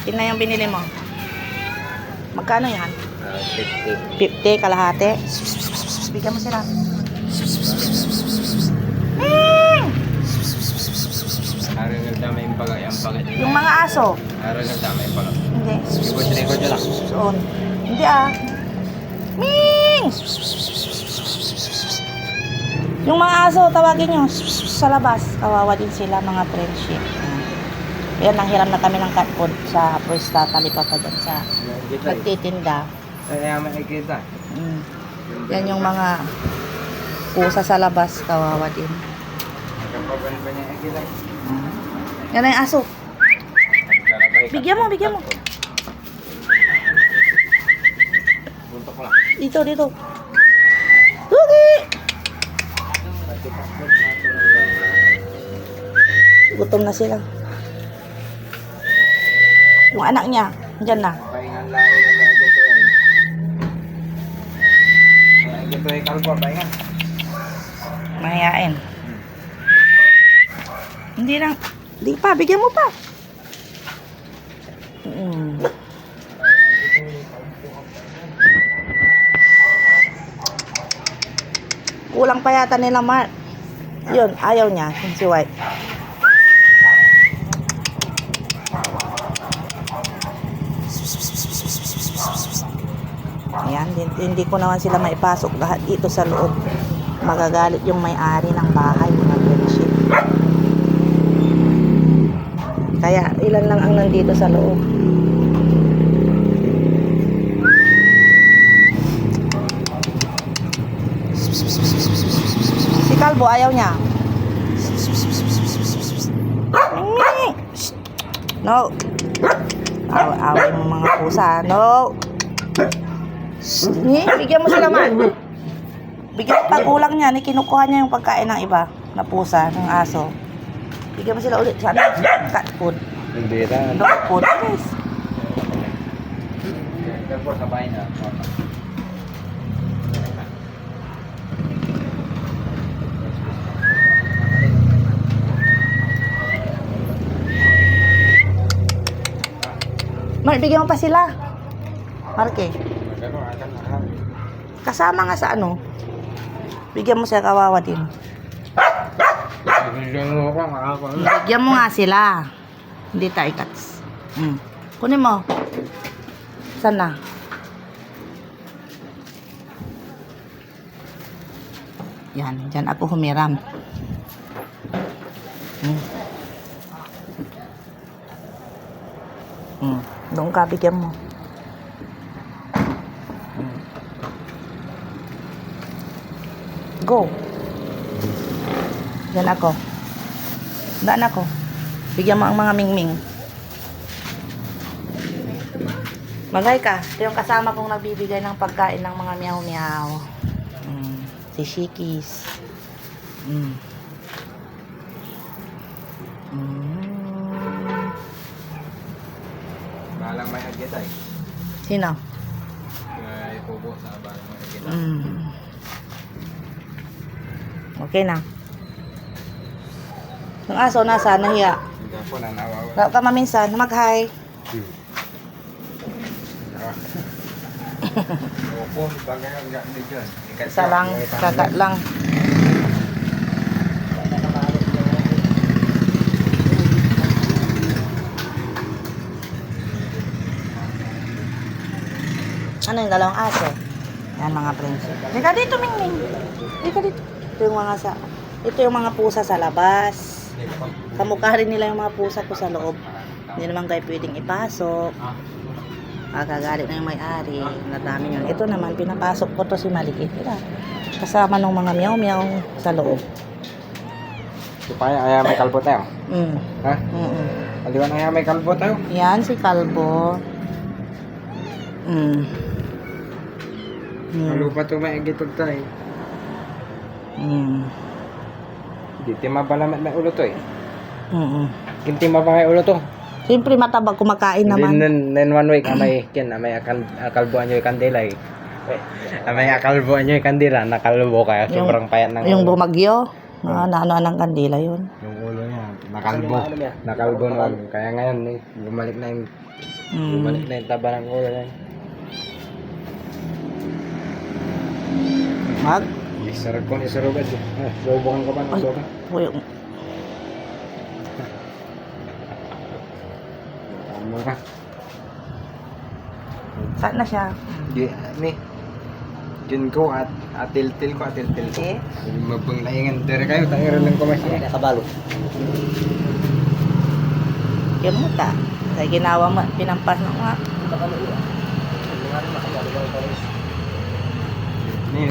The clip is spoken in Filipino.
Yun na yung binili mo. Magkano yan? 50. 50, kalahati. Bigyan mo sila. Araw ng damay yung pagat. Yung mga aso. Araw ng damay yung pagat. Hindi. Ikot nyo lang. Soon. Hindi ah. Ming! Yung mga aso, tawagin nyo. Sa labas. Kawawa din sila, mga friendship. Yan, nanghiram na kami ng cat food sa Puesta, Talipa pa dyan sa nagtitinda. Kaya may ikita. Yan yung mga pusa sa labas, kawawa din. Nagkapaban ba niya ikita? Yan na yung aso. Bigyan mo. Buntok ko lang. Dito. Tugi! Gutom na sila. Yung anak niya, dyan na. Pahingan lang yung ito eh. Ito ay kalbo, pahingan. Mahihain. Hindi lang. Di pa, bigyan mo pa. Kulang pa yata nila, Mark. Yun, ayaw niya, yung si White. Ayan, hindi ko naman sila maipasok lahat dito sa loob. Magagalit yung may-ari ng bahay, mga friendship. Kaya, ilan lang ang nandito sa loob. Si Calvo, ayaw niya. No. Away mo mga pusa. No. Bigyan mo sila, man. Bigyan pag kulang niya, kinukuha niya yung pagkain ng iba na pusa, ng aso. Bigyan mo sila ulit. Sana cat food. Hindi na. Dog food. Yes. Kalbo, sabay na. Mark, bigyan mo pa sila. Marke. Kasama nga sa ano. Bigyan mo sila, kawawa din. Bigyan mo nga sila. Hindi tayo ikats. Kunin mo. Sana. Yan. Diyan ako humiram. Doon ka, bigyan mo. Go. Yan ako. Daan ako. Bigyan mo ang mga mingming. Magay ka. Ito yung kasama kong nagbibigay ng pagkain ng mga meow-meow. Si Shikis. Balang may agita eh. Sino? Ipubo sa balang may agita. Okay na. Yung aso nasa, nahiya. Hindi po na nawawala. Wala ka maminsan, mag-hi. Opo, bagay ang ganda dyan. Isa lang, kagat lang. Ano yung dalawang aso? Yan mga prinsip. Lika dito, Mingming. Lika dito. Ito yung mga pusa sa labas. Kamukha rin nila yung mga pusa ko sa loob. Hindi naman kayo pwedeng ipasok. Kagagalit na yung may-ari. Nadami yun. Ito naman, pinapasok ko to si Maliit. Kasama ng mga meow-meow sa loob. Supaya ay may kalbo tayo. Ha? Aliwan ay may kalbo tayo. Yan si Kalbo. Lupa to may agitog tayo. Hindi mabalamat may ulo to eh. Kinti mabangay ulo to. Siyempre matabag kumakain naman. Then one week amay akalbuan nyo yung kandila eh. Amay akalbuan nyo yung kandila, nakalbo kaya sobrang payat ng Yung ulo. bumagyo. Naano ng kandila yun. Yung ulo niya, nakalbo. Nakalbo noon. Kaya ngayon, bumalik na yung taba ng ulo. Mag? Isarap ko, isarap agad. Subukan ko ba? Ay, Subukan. kuya. Tama ka. Saan na siya? Ni. Diyan ko at atil-til ko. Eh? Mabanglayangan. Dari kayo, tangiran lang ko masya. Nakabalo. Kimuta. Sa ginawa mo, pinampas na nga. Ni,